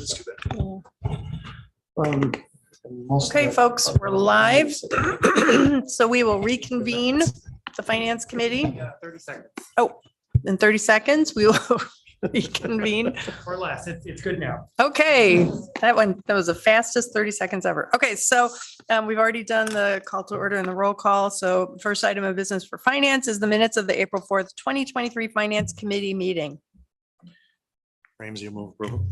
That's too bad. Okay, folks, we're live. So we will reconvene the Finance Committee. 30 seconds Oh, in 30 seconds, we will reconvene. or less. It's good now. Okay, that was the fastest 30 seconds ever. Okay, so we've already done the call to order and the roll call. So first item of business for finance is the minutes of the April 4th, 2023 Finance Committee meeting. Ramsey, move approval.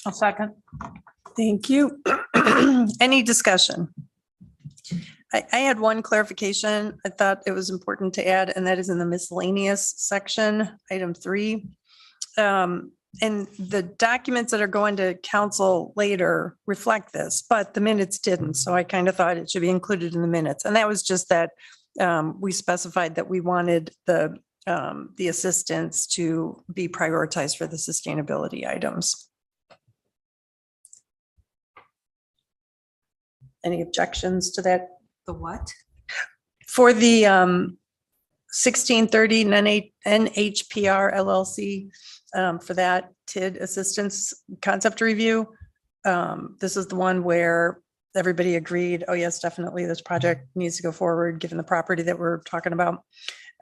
I'll second. Thank you. Any discussion? I had one clarification. I thought it was important to add, and that is in the miscellaneous section, item 3. And the documents that are going to council later reflect this, but the minutes didn't. So I kind of thought it should be included in the minutes. And that was just that we specified that we wanted the assistance to be prioritized for the sustainability items. Any objections to that? The what? For the 1630 NHPR LLC, for that TID assistance concept review. This is the one where everybody agreed, oh yes, definitely this project needs to go forward, given the property that we're talking about.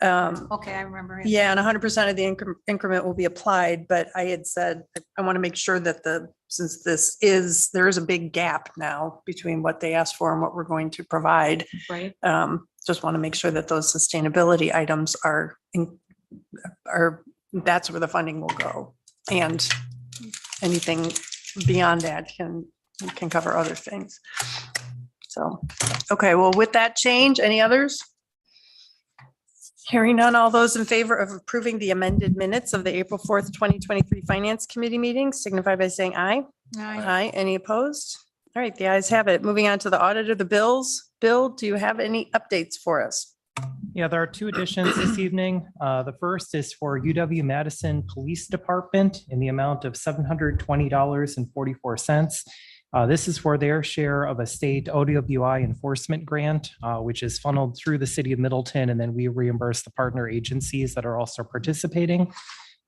Okay, I remember it. Yeah, and 100% of the increment will be applied, but I had said, I want to make sure that since there is a big gap now between what they asked for and what we're going to provide. Right. Just want to make sure that those sustainability items are that's where the funding will go. And anything beyond that can cover other things. So, okay, well, with that change, any others? Hearing none, all those in favor of approving the amended minutes of the April 4th, 2023 Finance Committee meeting signify by saying aye. Aye. Any opposed? All right, the ayes have it. Moving on to the audit of the bills. Bill, do you have any updates for us? Yeah, there are 2 additions this evening. The first is for UW-Madison Police Department in the amount of $720.44. This is for their share of a state OWI enforcement grant, which is funneled through the city of Middleton, and then we reimburse the partner agencies that are also participating.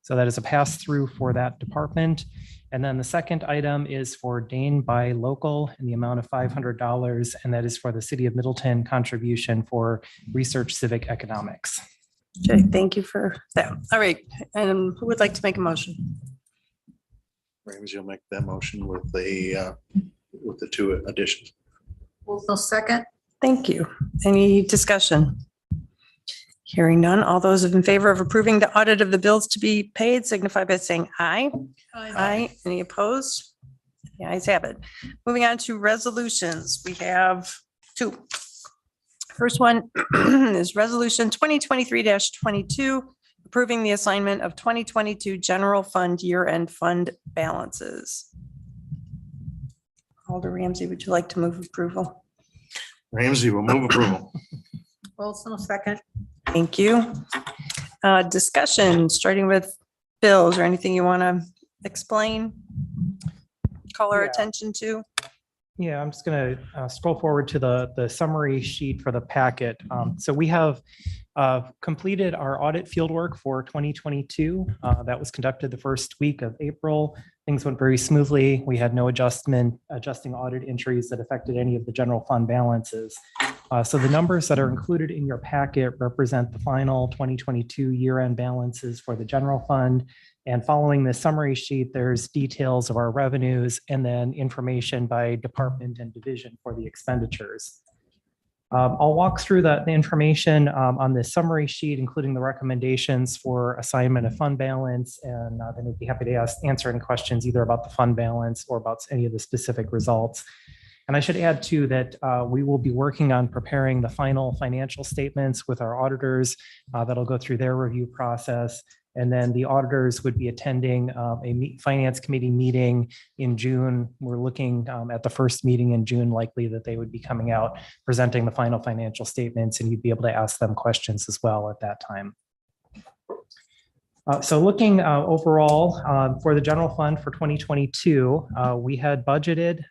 So that is a pass-through for that department. And then the second item is for Dane Buy Local in the amount of $500, and that is for the city of Middleton contribution for research civic economics. Okay, thank you for that. All right, and who would like to make a motion? Ramsey will make that motion with the 2 additions. Wilson second. Thank you. Any discussion? Hearing none, all those in favor of approving the audit of the bills to be paid signify by saying aye. Aye. Any opposed? The ayes have it. Moving on to resolutions, we have 2. First one is resolution 2023-22, approving the assignment of 2022 general fund year-end fund balances. Alder Ramsey, would you like to move approval? Ramsey will move approval. Wilson second. Thank you. Discussion, starting with bills or anything you want to explain? Call our attention to? Yeah, I'm just going to scroll forward to the summary sheet for the packet. So we have completed our audit fieldwork for 2022. That was conducted the first week of April. Things went very smoothly. We had no adjusting audit entries that affected any of the general fund balances. So the numbers that are included in your packet represent the final 2022 year-end balances for the general fund. And following the summary sheet, there's details of our revenues and then information by department and division for the expenditures. I'll walk through the information on the summary sheet, including the recommendations for assignment of fund balance, and then we'd be happy to answer any questions either about the fund balance or about any of the specific results. And I should add too that we will be working on preparing the final financial statements with our auditors. That'll go through their review process. And then the auditors would be attending a finance committee meeting in June. We're looking at the first meeting in June, likely that they would be coming out, presenting the final financial statements, and you'd be able to ask them questions as well at that time. So looking overall for the general fund for 2022, we had budgeted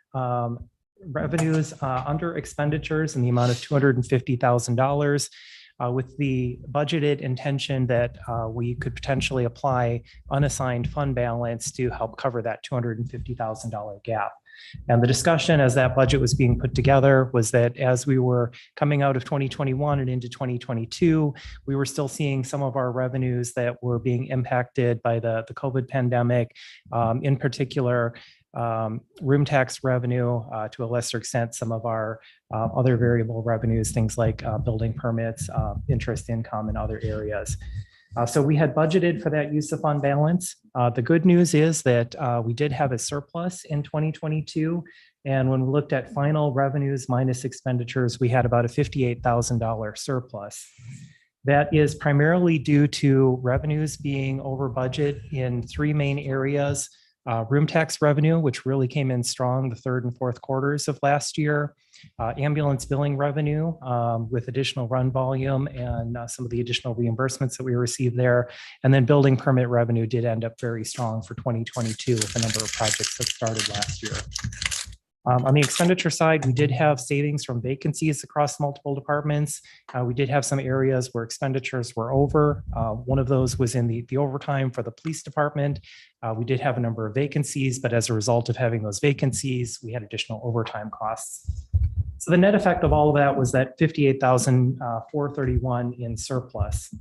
revenues under expenditures in the amount of $250,000. with the budgeted intention that we could potentially apply unassigned fund balance to help cover that $250,000 gap. And the discussion as that budget was being put together was that as we were coming out of 2021 and into 2022, we were still seeing some of our revenues that were being impacted by the COVID pandemic, in particular, room tax revenue, to a lesser extent, some of our other variable revenues, things like building permits, interest income, and other areas. So we had budgeted for that use of fund balance. The good news is that we did have a surplus in 2022. And when we looked at final revenues minus expenditures, we had about a $58,000 surplus. That is primarily due to revenues being over budget in three main areas. Room tax revenue, which really came in strong the third and fourth quarters of last year. Ambulance billing revenue with additional run volume and some of the additional reimbursements that we received there. And then building permit revenue did end up very strong for 2022 with a number of projects that started last year. On the expenditure side, we did have savings from vacancies across multiple departments. We did have some areas where expenditures were over. One of those was in the overtime for the police department. We did have a number of vacancies, but as a result of having those vacancies, we had additional overtime costs. So the net effect of all of that was that $58,431 in surplus.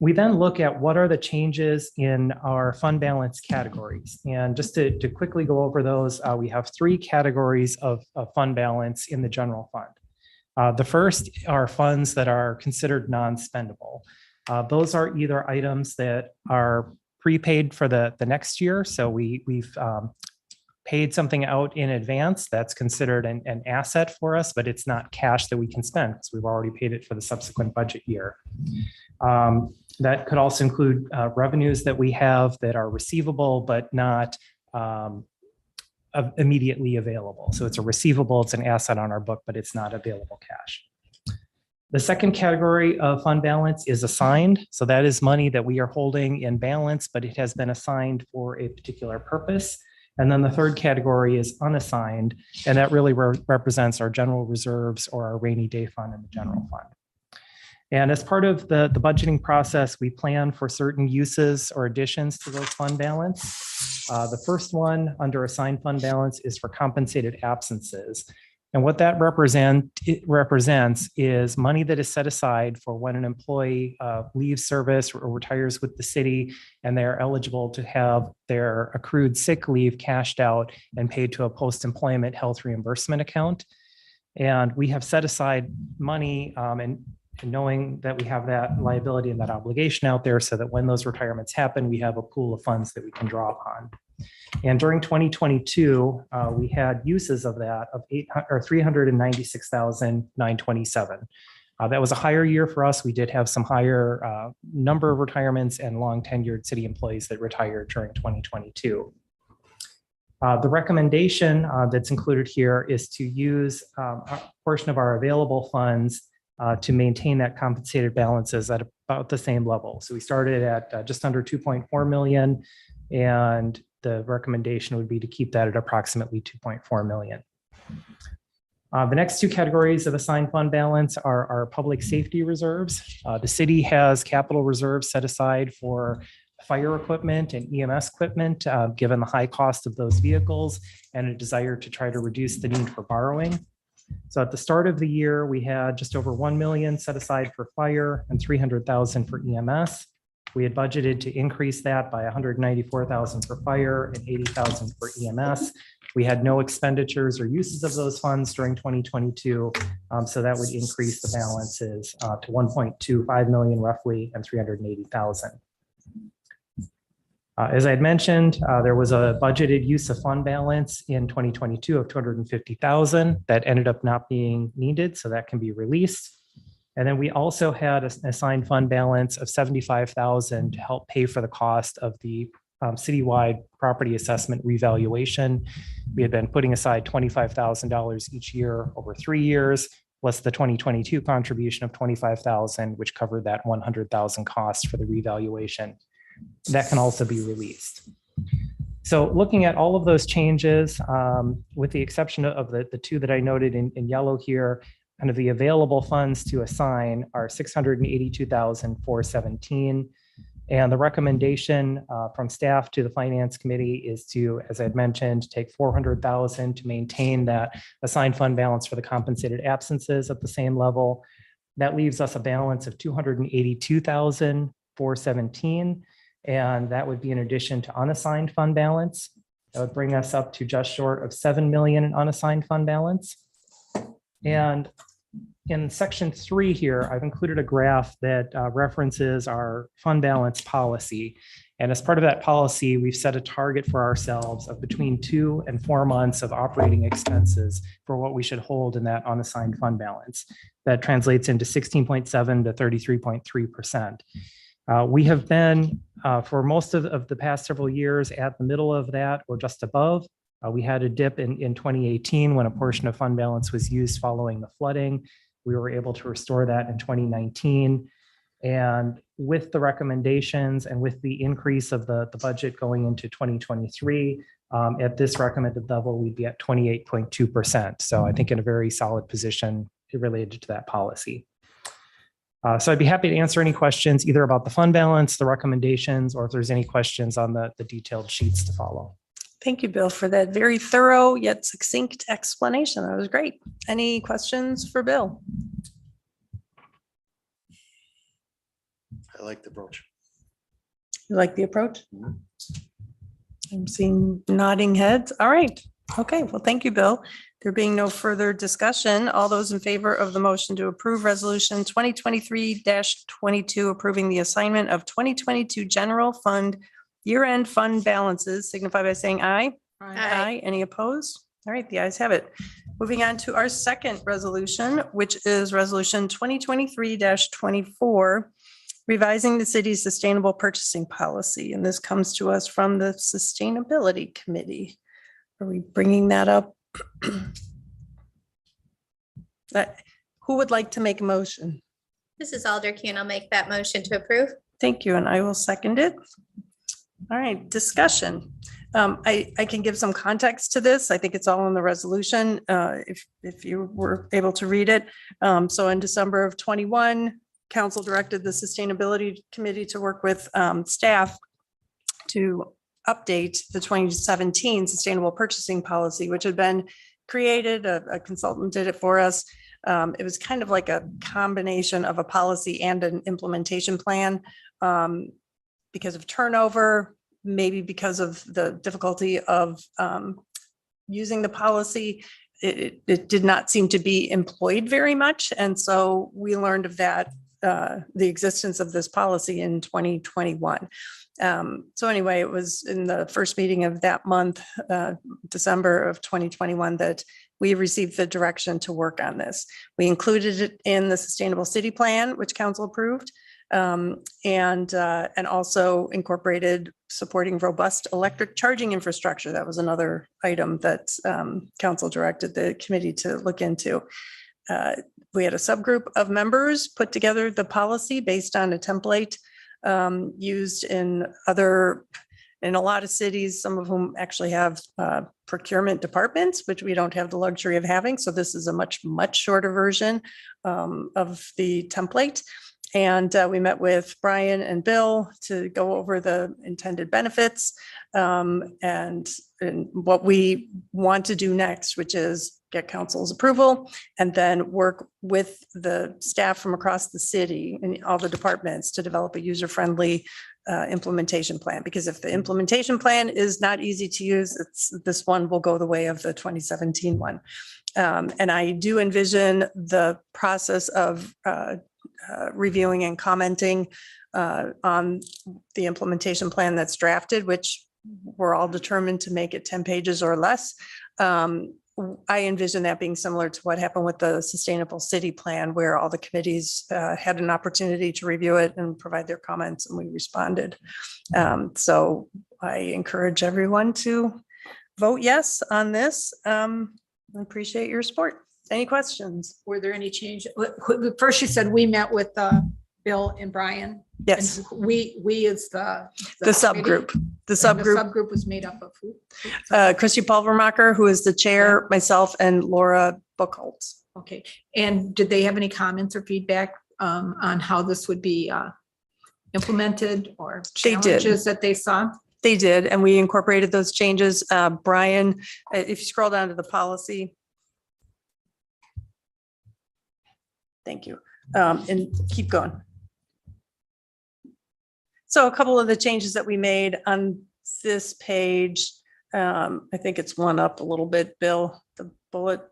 We then look at what are the changes in our fund balance categories. And just to quickly go over those, we have three categories of fund balance in the general fund. The first are funds that are considered non-spendable. Those are either items that are prepaid for the next year. So we've paid something out in advance that's considered an asset for us, but it's not cash that we can spend because we've already paid it for the subsequent budget year. That could also include revenues that we have that are receivable, but not immediately available. So it's a receivable, it's an asset on our book, but it's not available cash. The second category of fund balance is assigned. So that is money that we are holding in balance, but it has been assigned for a particular purpose. And then the third category is unassigned, and that really represents our general reserves or our rainy day fund in the general fund. And as part of the budgeting process, we plan for certain uses or additions to those fund balance. The first one under assigned fund balance is for compensated absences. And what that represents is money that is set aside for when an employee leaves service or retires with the city, and they are eligible to have their accrued sick leave cashed out and paid to a post-employment health reimbursement account. And we have set aside money and knowing that we have that liability and that obligation out there so that when those retirements happen, we have a pool of funds that we can draw upon. And during 2022, we had uses of that of $396,927. That was a higher year for us. We did have some higher number of retirements and long tenured city employees that retired during 2022. The recommendation that's included here is to use a portion of our available funds to maintain that compensated balances at about the same level. So we started at just under 2.4 million, and the recommendation would be to keep that at approximately 2.4 million. The next two categories of assigned fund balance are our public safety reserves. The city has capital reserves set aside for fire equipment and EMS equipment, given the high cost of those vehicles and a desire to try to reduce the need for borrowing. So at the start of the year, we had just over 1 million set aside for fire and 300,000 for EMS. We had budgeted to increase that by 194,000 for fire and 80,000 for EMS. We had no expenditures or uses of those funds during 2022. So that would increase the balances to 1.25 million roughly and 380,000. As I had mentioned, there was a budgeted use of fund balance in 2022 of 250,000 that ended up not being needed, so that can be released. And then we also had an assigned fund balance of 75,000 to help pay for the cost of the citywide property assessment revaluation. We had been putting aside $25,000 each year over 3 years, plus the 2022 contribution of 25,000, which covered that 100,000 cost for the revaluation. That can also be released. So looking at all of those changes, with the exception of the two that I noted in yellow here, kind of the available funds to assign are $682,417. And the recommendation from staff to the finance committee is to, as I had mentioned, take $400,000 to maintain that assigned fund balance for the compensated absences at the same level. That leaves us a balance of $282,417. And that would be in addition to unassigned fund balance. That would bring us up to just short of 7 million in unassigned fund balance. And in section 3 here, I've included a graph that references our fund balance policy. And as part of that policy, we've set a target for ourselves of between 2 and 4 months of operating expenses for what we should hold in that unassigned fund balance. That translates into 16.7 to 33.3%. We have been, for most of the past several years, at the middle of that or just above. We had a dip in 2018 when a portion of fund balance was used following the flooding. We were able to restore that in 2019. And with the recommendations and with the increase of the budget going into 2023, at this recommended level, we'd be at 28.2%. So I think in a very solid position related to that policy. So I'd be happy to answer any questions either about the fund balance, the recommendations, or if there's any questions on the detailed sheets to follow. Thank you, Bill, for that very thorough yet succinct explanation. That was great. Any questions for Bill? I like the approach. You like the approach? Mhm. I'm seeing nodding heads. All right. Okay. Well, thank you, Bill. There being no further discussion, all those in favor of the motion to approve resolution 2023-22, approving the assignment of 2022 general fund year-end fund balances, signify by saying aye. Aye. Any opposed? All right, the ayes have it. Moving on to our second resolution, which is resolution 2023-24, revising the city's sustainable purchasing policy. And this comes to us from the Sustainability Committee. Are we bringing that up? Who would like to make a motion? This is Alder I'll make that motion to approve. Thank you, and I will second it. All right, discussion. I can give some context to this. I think it's all in the resolution, if you were able to read it. So in December of 21, council directed the Sustainability Committee to work with staff to update the 2017 Sustainable Purchasing Policy, which had been created. A consultant did it for us. It was kind of like a combination of a policy and an implementation plan. Because of turnover, maybe because of the difficulty of using the policy, it did not seem to be employed very much. And so we learned of that, the existence of this policy in 2021. So anyway, it was in the first meeting of that month, December of 2021, that we received the direction to work on this. We included it in the Sustainable City Plan, which council approved. And also incorporated supporting robust electric charging infrastructure. That was another item that council directed the committee to look into. We had a subgroup of members put together the policy based on a template used in a lot of cities, some of whom actually have procurement departments, which we don't have the luxury of having. So this is a much shorter version of the template. And we met with Brian and Bill to go over the intended benefits and what we want to do next, which is get council's approval and then work with the staff from across the city and all the departments to develop a user-friendly implementation plan. Because if the implementation plan is not easy to use, this one will go the way of the 2017 one. And I do envision the process of reviewing and commenting on the implementation plan that's drafted, which we're all determined to make it 10 pages or less. I envision that being similar to what happened with the Sustainable City Plan, where all the committees had an opportunity to review it and provide their comments, and we responded. So I encourage everyone to vote yes on this. I appreciate your support. Any questions? Were there any change? First, you said we met with Bill and Brian. Yes. And we is the subgroup. The The subgroup, subgroup was made up of who? Christy Pulvermacher, who is the chair, myself, and Laura Buchholz. Okay, and did they have any comments or feedback on how this would be implemented or They did. challenges that they saw? They did, and we incorporated those changes. Brian, if you scroll down to the policy. Thank you. And keep going. So a couple of the changes that we made on this page, I think it's one up a little bit, Bill, the bullet.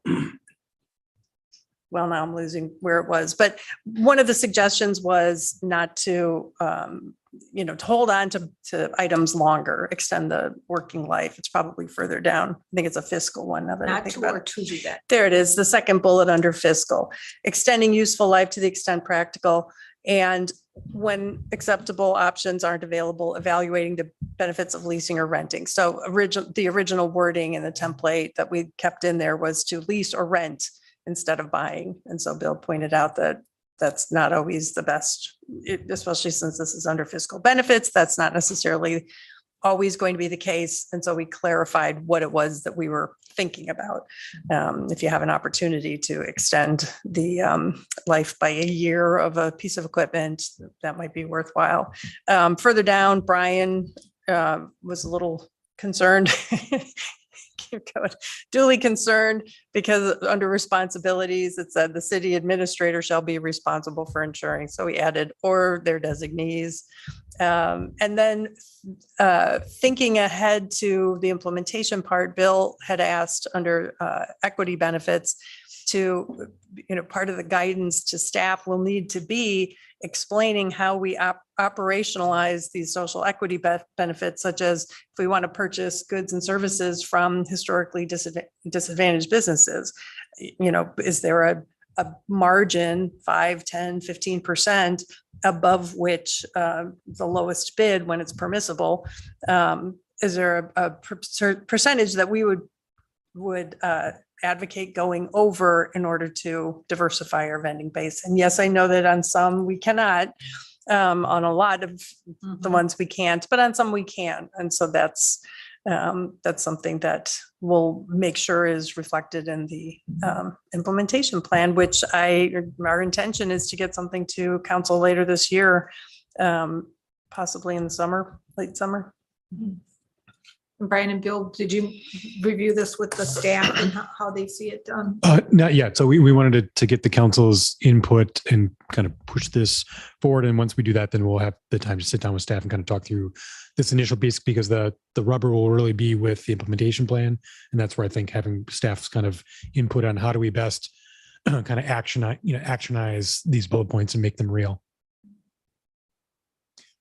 Well, now I'm losing where it was, but one of the suggestions was not to, to hold on to items longer, extend the working life. It's probably further down. I think it's a fiscal one now that I Not think to about or it. to do that. There it is, the second bullet under fiscal, extending useful life to the extent practical. And when acceptable options aren't available, evaluating the benefits of leasing or renting. So the original wording in the template that we kept in there was to lease or rent instead of buying. And so Bill pointed out that that's not always the best, especially since this is under fiscal benefits. That's not necessarily always going to be the case. And so we clarified what it was that we were thinking about. If you have an opportunity to extend the life by a year of a piece of equipment, that might be worthwhile. Further down, Brian was a little concerned. Keep going. Duly concerned because under responsibilities, it said the city administrator shall be responsible for ensuring. So we added or their designees. And then thinking ahead to the implementation part, Bill had asked under equity benefits to, part of the guidance to staff will need to be explaining how we operationalize these social equity benefits, such as if we want to purchase goods and services from historically disadvantaged businesses, is there a margin 5, 10, 15% above which the lowest bid when it's permissible? Is there a percentage that we would advocate going over in order to diversify our vending base? And yes, I know that on some we cannot, on a lot of the ones we can't, but on some we can. And so that's something that we'll make sure is reflected in the implementation plan, which our intention is to get something to council later this year, possibly in the summer, late summer. Brian and Bill, did you review this with the staff and how they see it done? Not yet. So we wanted to get the council's input and kind of push this forward. And once we do that, then we'll have the time to sit down with staff and kind of talk through this initial piece, because the rubber will really be with the implementation plan. And that's where I think having staff's kind of input on how do we best kind of actionize these bullet points and make them real.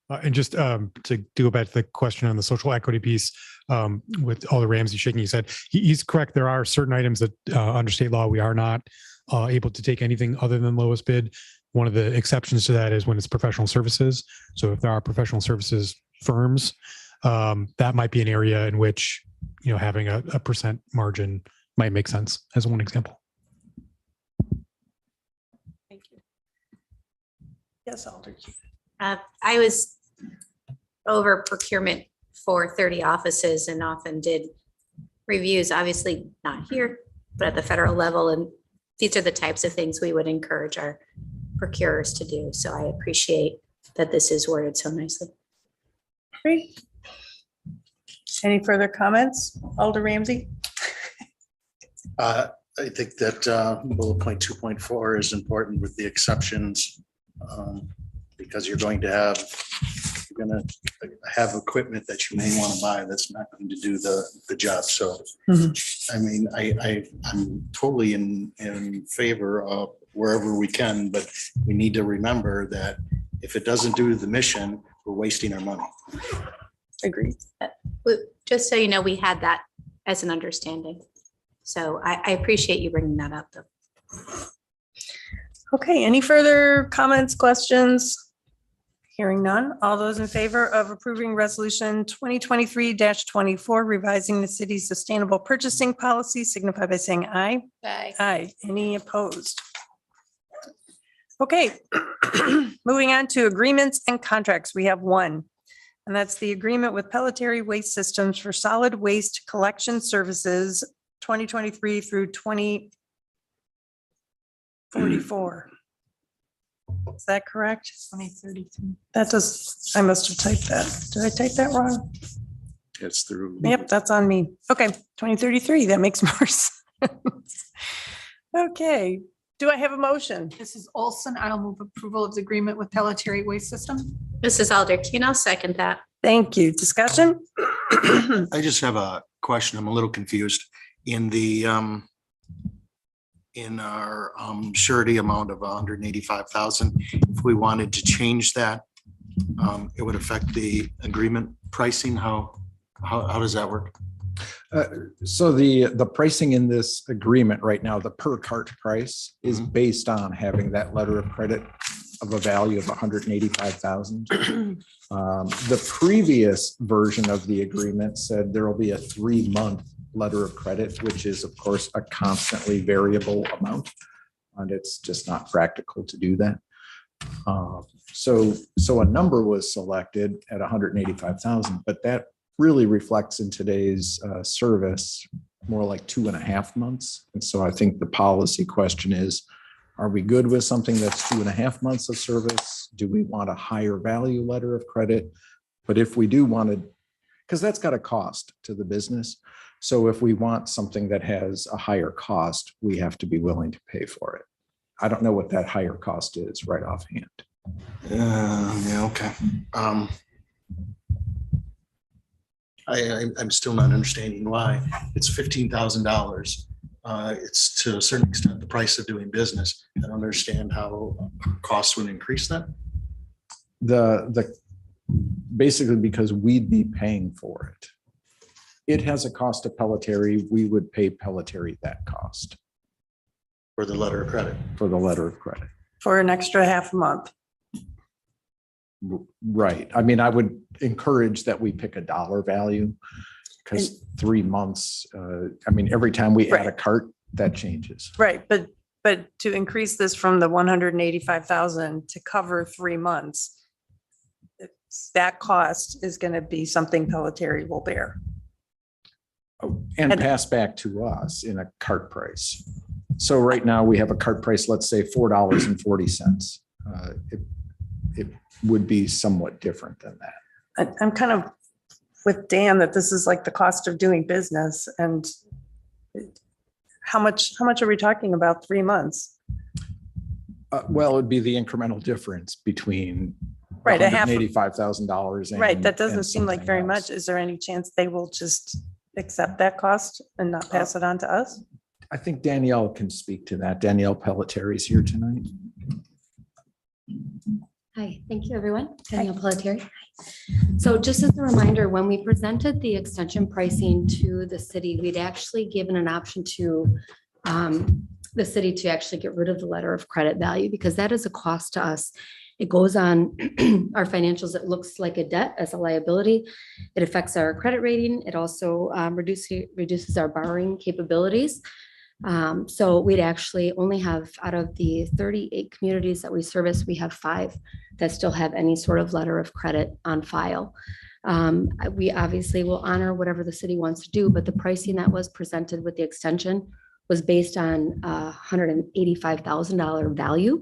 And just to go back to the question on the social equity piece, with Alder Ramsey shaking his head, he's correct. There are certain items that under state law, we are not able to take anything other than lowest bid. One of the exceptions to that is when it's professional services. So if there are professional services firms, that might be an area in which, having a percent margin might make sense as one example. Thank you. Yes, Alder. I was over procurement for 30 offices and often did reviews, obviously not here, but at the federal level. And these are the types of things we would encourage our procurers to do. So I appreciate that this is worded so nicely. Great. Any further comments, Alder Ramsey? I think that bullet point 2.4 is important with the exceptions, because you're going to have equipment that you may want to buy that's not going to do the job. So, I mean, I'm totally in favor of wherever we can, but we need to remember that if it doesn't do the mission, we're wasting our money. Agreed. Just so you know, we had that as an understanding. So I appreciate you bringing that up, though. Okay, any further comments, questions? Hearing none. All those in favor of approving resolution 2023-24, revising the city's sustainable purchasing policy, signify by saying aye. Bye. Aye. Any opposed? Okay, moving on to agreements and contracts. We have one, and that's the agreement with Pelletary Waste Systems for solid waste collection services 2023 through 44. Is that correct? 2033. That does, I must have typed that. Did I type that wrong? It's through. Yep, that's on me. Okay, 2033, that makes more sense. Okay, do I have a motion? This is Olson. I'll move approval of the agreement with Pelletary Waste System. Mrs. Alderson, I'll second that. Thank you. Discussion? I just have a question. I'm a little confused. In the, in our surety amount of 185,000, if we wanted to change that, it would affect the agreement pricing. How does that work? So the pricing in this agreement right now, the per cart price is based on having that letter of credit of a value of 185,000. The previous version of the agreement said there will be a 3-month letter of credit, which is of course a constantly variable amount. And it's just not practical to do that. So a number was selected at 185,000, but that really reflects in today's service more like 2.5 months. And so I think the policy question is, are we good with something that's 2.5 months of service? Do we want a higher value letter of credit? But if we do want to, because that's got a cost to the business. So if we want something that has a higher cost, we have to be willing to pay for it. I don't know what that higher cost is right offhand. Yeah, okay. I'm still not understanding why it's $15,000. It's to a certain extent the price of doing business. I don't understand how costs would increase that. The basically because we'd be paying for it. It has a cost to Pelletary. We would pay Pelletary that cost For the letter of credit. for the letter of credit. For an extra half a month. Right. I mean, I would encourage that we pick a dollar value because 3 months, I mean, every time we add a cart, that changes. Right, but to increase this from the 185,000 to cover 3 months, that cost is going to be something Pelletary will bear. And And- pass back to us in a cart price. So right now we have a cart price, let's say $4.40. It would be somewhat different than that. I'm kind of with Dan that this is like the cost of doing business, and how much are we talking about 3 months? Well, it'd be the incremental difference between Right, a half- $185,000. Right, that doesn't and seem like something very else. much. Is there any chance they will just accept that cost and not pass it on to us? I think Danielle can speak to that. Danielle Pelletary is here tonight. Hi, thank you, everyone. Danielle Pelletary. So just as a reminder, when we presented the extension pricing to the city, we'd actually given an option to the city to actually get rid of the letter of credit value because that is a cost to us. It goes on our financials. It looks like a debt as a liability. It affects our credit rating. It also reduces our borrowing capabilities. So we'd actually only have, out of the 38 communities that we service, we have 5 that still have any sort of letter of credit on file. We obviously will honor whatever the city wants to do, but the pricing that was presented with the extension was based on $185,000 value.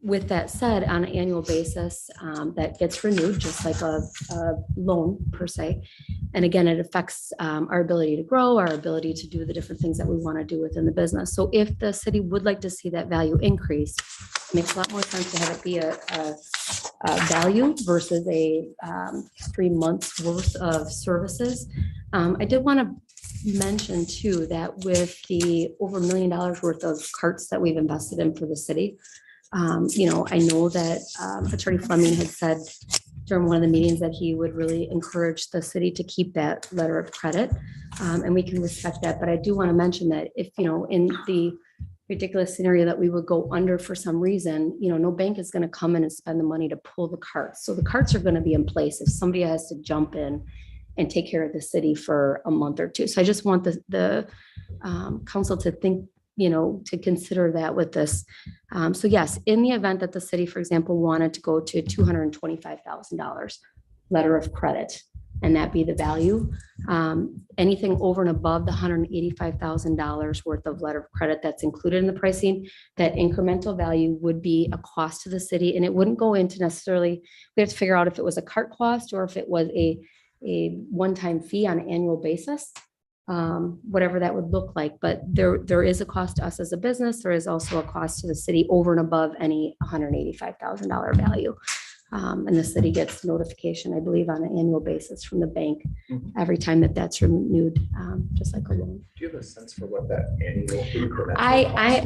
With that said, on an annual basis, that gets renewed just like a loan per se. And again, it affects our ability to grow, our ability to do the different things that we want to do within the business. So if the city would like to see that value increase, it makes a lot more sense to have it be a value versus a 3 months worth of services. I did want to mention too, that with the over $1 million worth of carts that we've invested in for the city, I know that Attorney Fleming had said during one of the meetings that he would really encourage the city to keep that letter of credit. And we can respect that. But I do want to mention that if, in the ridiculous scenario that we would go under for some reason, no bank is going to come in and spend the money to pull the carts. So the carts are going to be in place if somebody has to jump in and take care of the city for a month or two. So I just want the council to think, to consider that with this. So yes, in the event that the city, for example, wanted to go to $225,000 letter of credit, and that be the value. Anything over and above the $185,000 worth of letter of credit that's included in the pricing, that incremental value would be a cost to the city, and it wouldn't go into necessarily, we have to figure out if it was a cart cost or if it was a one-time fee on an annual basis, whatever that would look like. But there is a cost to us as a business. There is also a cost to the city over and above any $185,000 value. And the city gets notification, I believe, on an annual basis from the bank every time that that's renewed, just like a loan. Do you have a sense for what that annual incremental?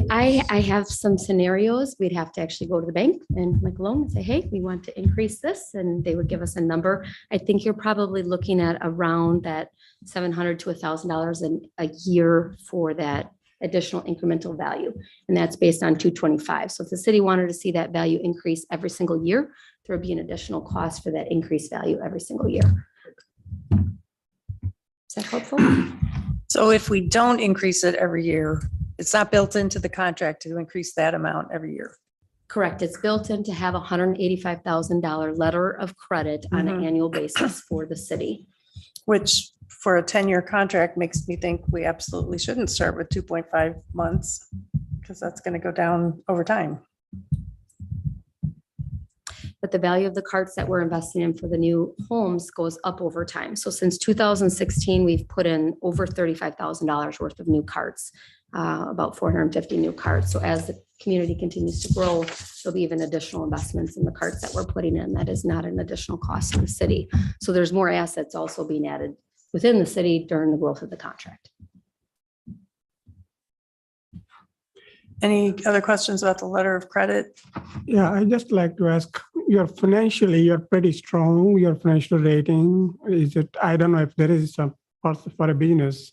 I have some scenarios. We'd have to actually go to the bank and make a loan and say, hey, we want to increase this, and they would give us a number. I think you're probably looking at around that $700 to $1,000 in a year for that additional incremental value. And that's based on 225. So if the city wanted to see that value increase every single year, there would be an additional cost for that increased value every single year. Is that helpful? So if we don't increase it every year, it's not built into the contract to increase that amount every year. Correct. It's built in to have a $185,000 letter of credit on an annual basis for the city. Which for a 10-year contract makes me think we absolutely shouldn't start with 2.5 months because that's going to go down over time. But the value of the carts that we're investing in for the new homes goes up over time. So since 2016, we've put in over $35,000 worth of new carts, about 450 new carts. So as the community continues to grow, there'll be even additional investments in the carts that we're putting in. That is not an additional cost to the city. So there's more assets also being added within the city during the growth of the contract. Any other questions about the letter of credit? Yeah, I just like to ask, you're pretty strong, your financial rating, is it, I don't know if there is some parts for a business.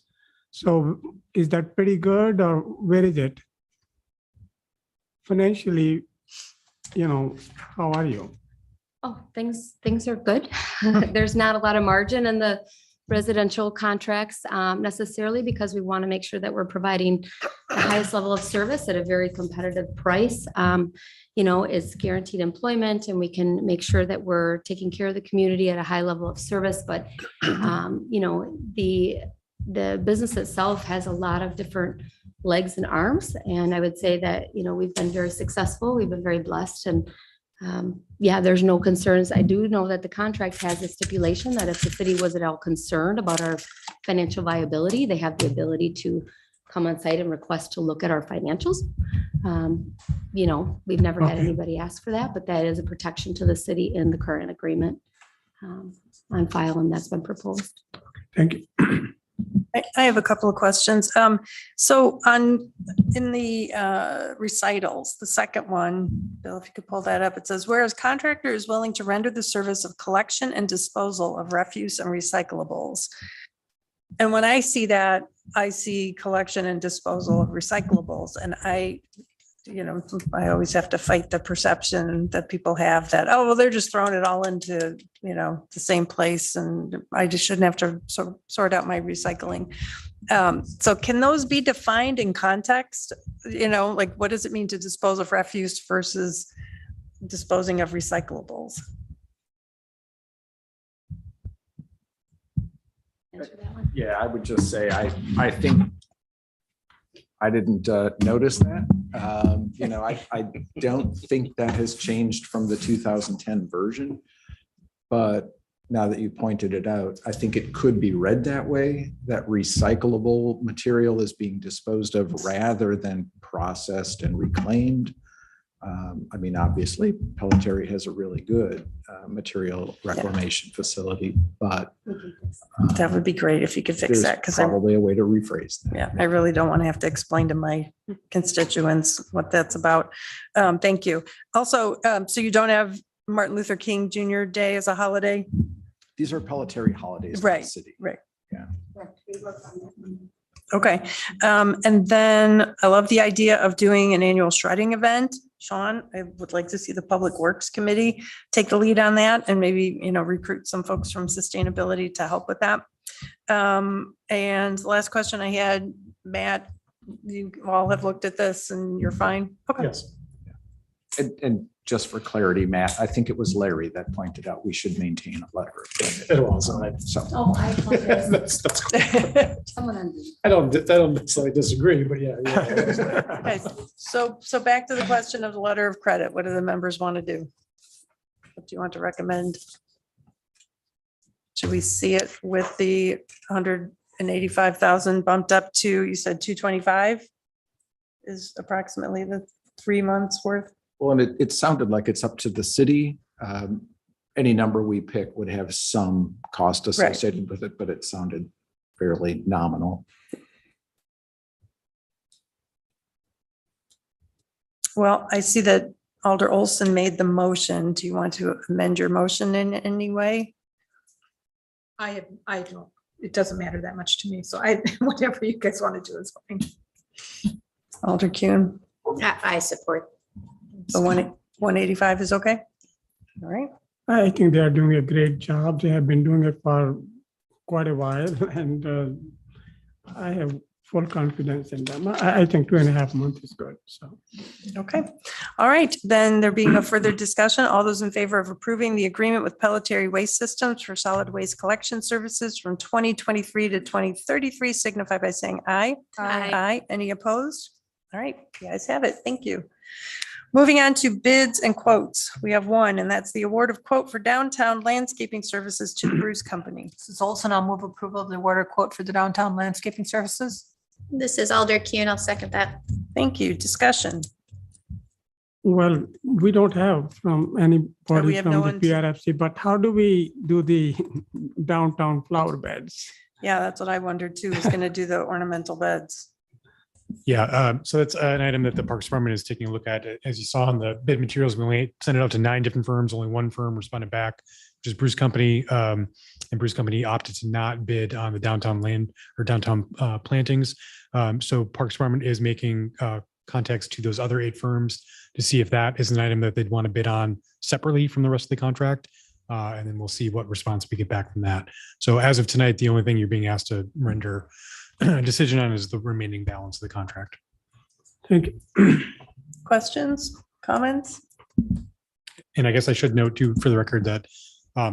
So is that pretty good or where is it? Financially, how are you? Oh, things are good. There's not a lot of margin in the residential contracts necessarily because we want to make sure that we're providing the highest level of service at a very competitive price. It's guaranteed employment and we can make sure that we're taking care of the community at a high level of service. But, the business itself has a lot of different legs and arms. And I would say that, we've been very successful. We've been very blessed and there's no concerns. I do know that the contract has a stipulation that if the city was at all concerned about our financial viability, they have the ability to come on site and request to look at our financials. We've never had anybody ask for that, but that is a protection to the city in the current agreement on file, and that's been proposed. Thank you. I have a couple of questions. So in the recitals, the second one, Bill, if you could pull that up, it says, whereas contractor is willing to render the service of collection and disposal of refuse and recyclables. And when I see that, I see collection and disposal of recyclables. And I always have to fight the perception that people have that, oh, well, they're just throwing it all into, the same place. And I just shouldn't have to sort out my recycling. So can those be defined in context? Like what does it mean to dispose of refuse versus disposing of recyclables? Answer that one. Yeah, I would just say, I think I didn't notice that. I don't think that has changed from the 2010 version. But now that you pointed it out, I think it could be read that way, that recyclable material is being disposed of rather than processed and reclaimed. Obviously, Pelletieri has a really good material reclamation facility, but That would be great if you could fix there's that. Because probably a way to rephrase that. yeah, I really don't want to have to explain to my constituents what that's about. Thank you. Also, so you don't have Martin Luther King Jr. Day as a holiday? These are Pelletieri holidays in the Right, city. right. Yeah. Okay. And then I love the idea of doing an annual shredding event. Sean, I would like to see the Public Works Committee take the lead on that and maybe, recruit some folks from sustainability to help with that. And the last question I had, Matt, you all have looked at this and you're fine? Okay. Yes. And just for clarity, Matt, I think it was Larry that pointed out we should maintain a letter of credit. It was. So Oh, I apologize. That's cool. Someone on. I don't necessarily disagree, but yeah. Okay, so back to the question of the letter of credit. What do the members want to do? What do you want to recommend? Should we see it with the 185,000 bumped up to, you said 225 is approximately the 3 months worth? Well, and it sounded like it's up to the city. Any number we pick would have some cost associated with it, but it sounded fairly nominal. Well, I see that Alder Olson made the motion. Do you want to amend your motion in any way? I don't, it doesn't matter that much to me. So whatever you guys want to do is fine. Alder Kuhn, I support. the 185 is okay? All right. I think they are doing a great job. They have been doing it for quite a while, and I have full confidence in them. I think 2.5 months is good, so. Okay. All right. Then there being no further discussion, all those in favor of approving the agreement with Pelletary Waste Systems for solid waste collection services from 2023 to 2033 signify by saying aye. Aye. Aye. Any opposed? All right. You guys have it. Thank you. Moving on to bids and quotes. We have one, and that's the award of quote for downtown landscaping services to the Bruce Company. This is Olson. I'll move approval of the order quote for the downtown landscaping services. This is Alder Kuhn. I'll second that. Thank you. Discussion. Well, we don't have from anybody have from no the one to- PRFC, but how do we do the downtown flower beds? Yeah, that's what I wondered too. Who's going to do the ornamental beds? Yeah, so that's an item that the Parks Department is taking a look at. As you saw in the bid materials, we only sent it out to 9 different firms. Only one firm responded back, which is Bruce Company. And Bruce Company opted to not bid on the downtown land or downtown plantings. So Parks Department is making contacts to those other 8 firms to see if that is an item that they'd want to bid on separately from the rest of the contract. And then we'll see what response we get back from that. So as of tonight, the only thing you're being asked to render a decision on is the remaining balance of the contract. Thank you. Questions, comments? And I guess I should note too, for the record, that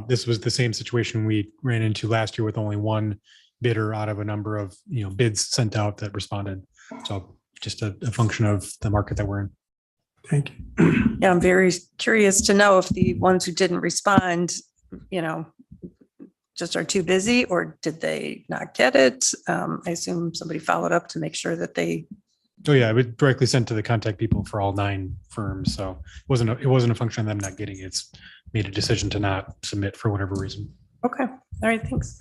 this was the same situation we ran into last year with only one bidder out of a number of, bids sent out that responded. So just a function of the market that we're in. Thank you. Yeah, I'm very curious to know if the ones who didn't respond, just are too busy, or did they not get it? I assume somebody followed up to make sure that they, Oh yeah, it was directly sent to the contact people for all 9 firms. So it wasn't a function of them not getting it. It's made a decision to not submit for whatever reason. okay, all right, thanks.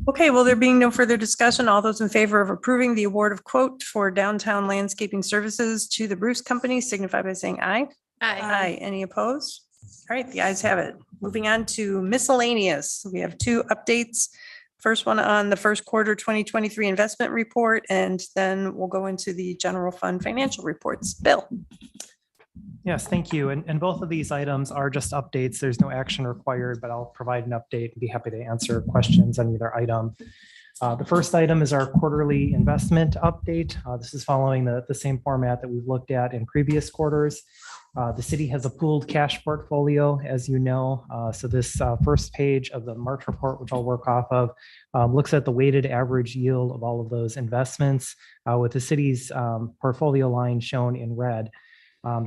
Okay, well, there being no further discussion, all those in favor of approving the award of quote for downtown landscaping services to the Bruce Company signify by saying aye. Aye. Any opposed? All right, the ayes have it. Moving on to miscellaneous. We have 2 updates. First one on the first quarter 2023 investment report, and then we'll go into the general fund financial reports. Bill. Yes, thank you. And both of these items are just updates. There's no action required, but I'll provide an update and be happy to answer questions on either item. The first item is our quarterly investment update. This is following the same format that we've looked at in previous quarters. The city has a pooled cash portfolio, as you know. So this first page of the March report, which I'll work off of, looks at the weighted average yield of all of those investments with the city's portfolio line shown in red.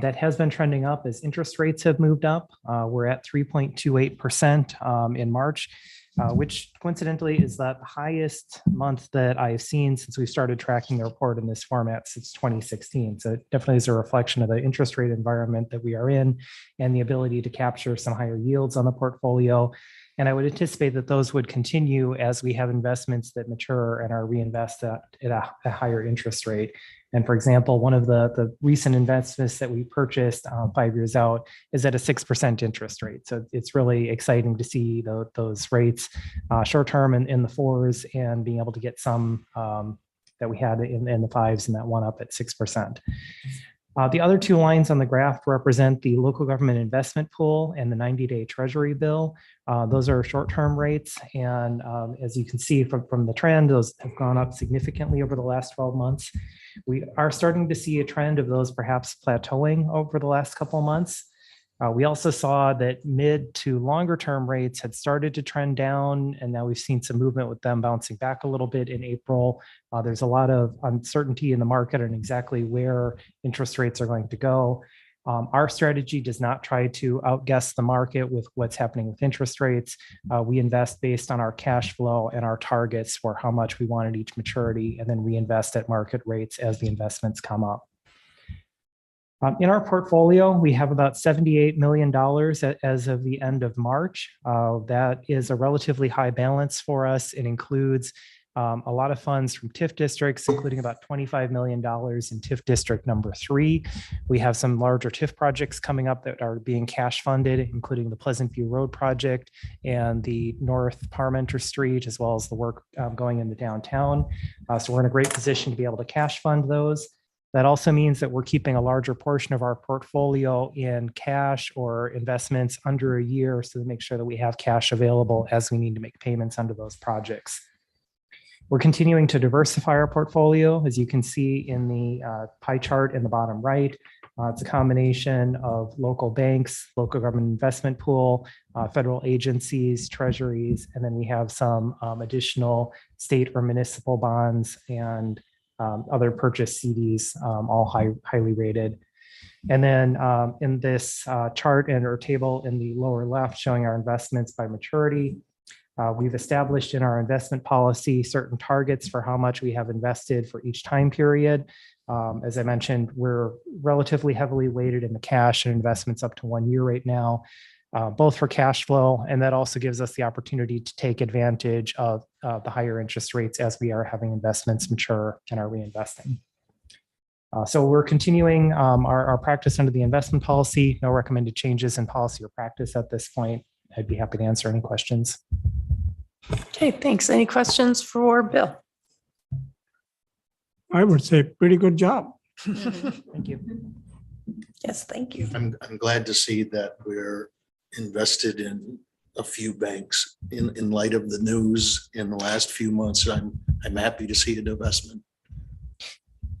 That has been trending up as interest rates have moved up. We're at 3.28% in March, which coincidentally is the highest month that I've seen since we started tracking the report in this format since 2016. So it definitely is a reflection of the interest rate environment that we are in and the ability to capture some higher yields on the portfolio. And I would anticipate that those would continue as we have investments that mature and are reinvested at a higher interest rate. And for example, one of the recent investments that we purchased 5 years out is at a 6% interest rate. So it's really exciting to see those rates short-term in the 4s and being able to get some that we had in the 5s and that one up at 6%. The other two lines on the graph represent the local government investment pool and the 90-day treasury bill. Those are short-term rates. And as you can see from the trend, those have gone up significantly over the last 12 months. We are starting to see a trend of those perhaps plateauing over the last couple of months. We also saw that mid to longer term rates had started to trend down, and now we've seen some movement with them bouncing back a little bit in April. There's a lot of uncertainty in the market on exactly where interest rates are going to go. Our strategy does not try to outguess the market with what's happening with interest rates. We invest based on our cash flow and our targets for how much we want at each maturity, and then reinvest at market rates as the investments come up. In our portfolio, we have about $78 million as of the end of March. That is a relatively high balance for us. It includes a lot of funds from TIF districts, including about $25 million in TIF district number 3. We have some larger TIF projects coming up that are being cash funded, including the Pleasant View Road project and the North Parmenter Street, as well as the work going into downtown. So we're in a great position to be able to cash fund those. That also means that we're keeping a larger portion of our portfolio in cash or investments under a year, so to make sure that we have cash available as we need to make payments under those projects. We're continuing to diversify our portfolio, as you can see in the pie chart in the bottom right. It's a combination of local banks, local government investment pool, federal agencies, treasuries, and then we have some additional state or municipal bonds and other purchase CDs, all highly rated. And then in this chart or table in the lower left showing our investments by maturity, we've established in our investment policy certain targets for how much we have invested for each time period. As I mentioned, we're relatively heavily weighted in the cash and investments up to 1 year right now, both for cash flow, and that also gives us the opportunity to take advantage of the higher interest rates as we are having investments mature and are reinvesting. So we're continuing our practice under the investment policy. No recommended changes in policy or practice at this point. I'd be happy to answer any questions. Okay, thanks. Any questions for Bill? I would say pretty good job. Thank you. Yes, thank you. I'm glad to see that we're invested in a few banks in light of the news in the last few months. I'm happy to see a divestment.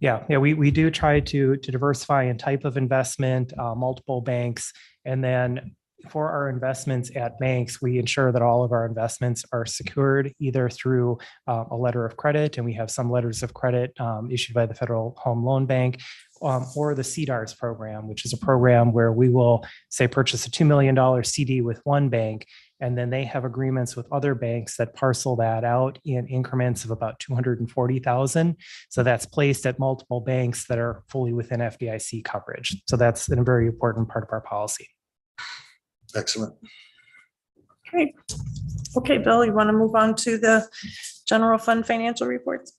Yeah, we do try to diversify in type of investment, multiple banks, and then for our investments at banks, we ensure that all of our investments are secured either through a letter of credit, and we have some letters of credit issued by the Federal Home Loan Bank, or the CDARS program, which is a program where we will say purchase a $2 million CD with one bank, and then they have agreements with other banks that parcel that out in increments of about 240,000. So that's placed at multiple banks that are fully within FDIC coverage. So that's a very important part of our policy. Excellent. Great. Okay, Bill, you want to move on to the general fund financial reports?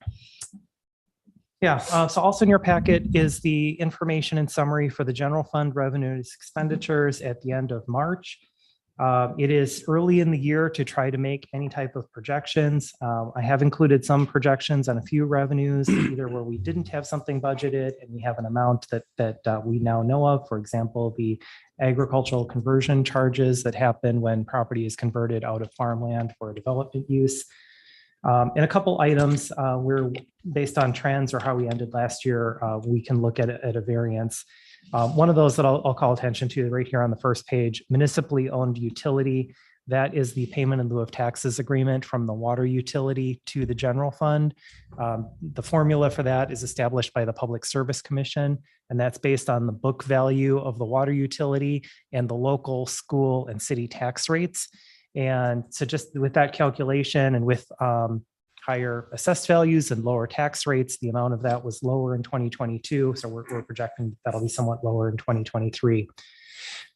Yeah, so also in your packet is the information and summary for the general fund revenues expenditures at the end of March. It is early in the year to try to make any type of projections. I have included some projections on a few revenues, either where we didn't have something budgeted and we have an amount that we now know of. For example, the agricultural conversion charges that happen when property is converted out of farmland for development use. And a couple items where based on trends or how we ended last year, we can look at a variance. One of those that I'll call attention to right here on the first page, municipally owned utility. That is the payment in lieu of taxes agreement from the water utility to the general fund. The formula for that is established by the Public Service Commission, and that's based on the book value of the water utility and the local school and city tax rates. And so just with that calculation and with higher assessed values and lower tax rates, the amount of that was lower in 2022. So we're projecting that'll be somewhat lower in 2023.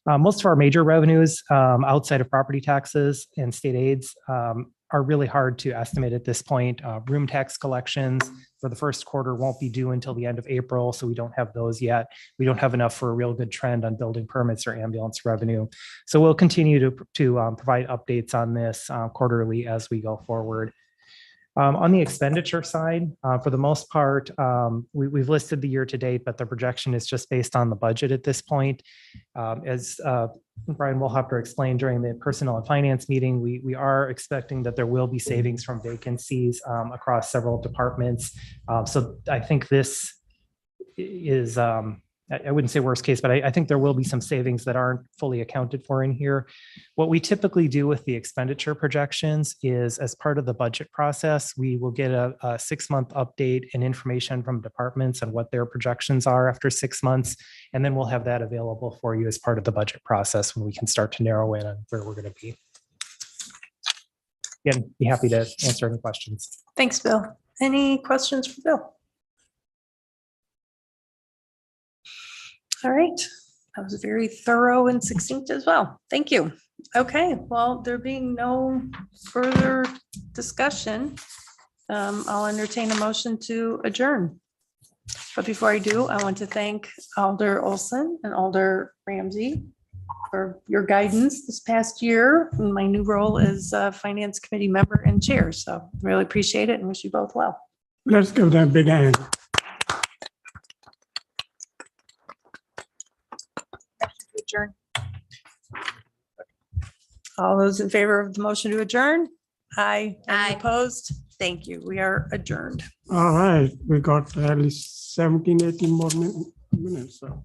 Most of our major revenues outside of property taxes and state aids are really hard to estimate at this point. Room tax collections for the first quarter won't be due until the end of April, so we don't have those yet. We don't have enough for a real good trend on building permits or ambulance revenue. So we'll continue to provide updates on this quarterly as we go forward. On the expenditure side, for the most part, we've listed the year to date, but the projection is just based on the budget at this point. As Brian will have to explain during the personnel and finance meeting, we are expecting that there will be savings from vacancies across several departments. So I think this is, I wouldn't say worst case, but I think there will be some savings that aren't fully accounted for in here. What we typically do with the expenditure projections is, as part of the budget process, we will get a 6-month update and information from departments and what their projections are after 6 months. And then we'll have that available for you as part of the budget process when we can start to narrow in on where we're going to be. Again, be happy to answer any questions. Thanks, Bill. Any questions for Bill? All right, that was very thorough and succinct as well. Thank you. Okay, well, there being no further discussion, I'll entertain a motion to adjourn. But before I do, I want to thank Alder Olson and Alder Ramsey for your guidance this past year in my new role as a Finance Committee member and chair. So really appreciate it and wish you both well. Let's give them a big hand. Adjourn. All those in favor of the motion to adjourn? Aye. Any Aye. opposed? Thank you. We are adjourned. All right, we got at least 17, 18 more minutes. So.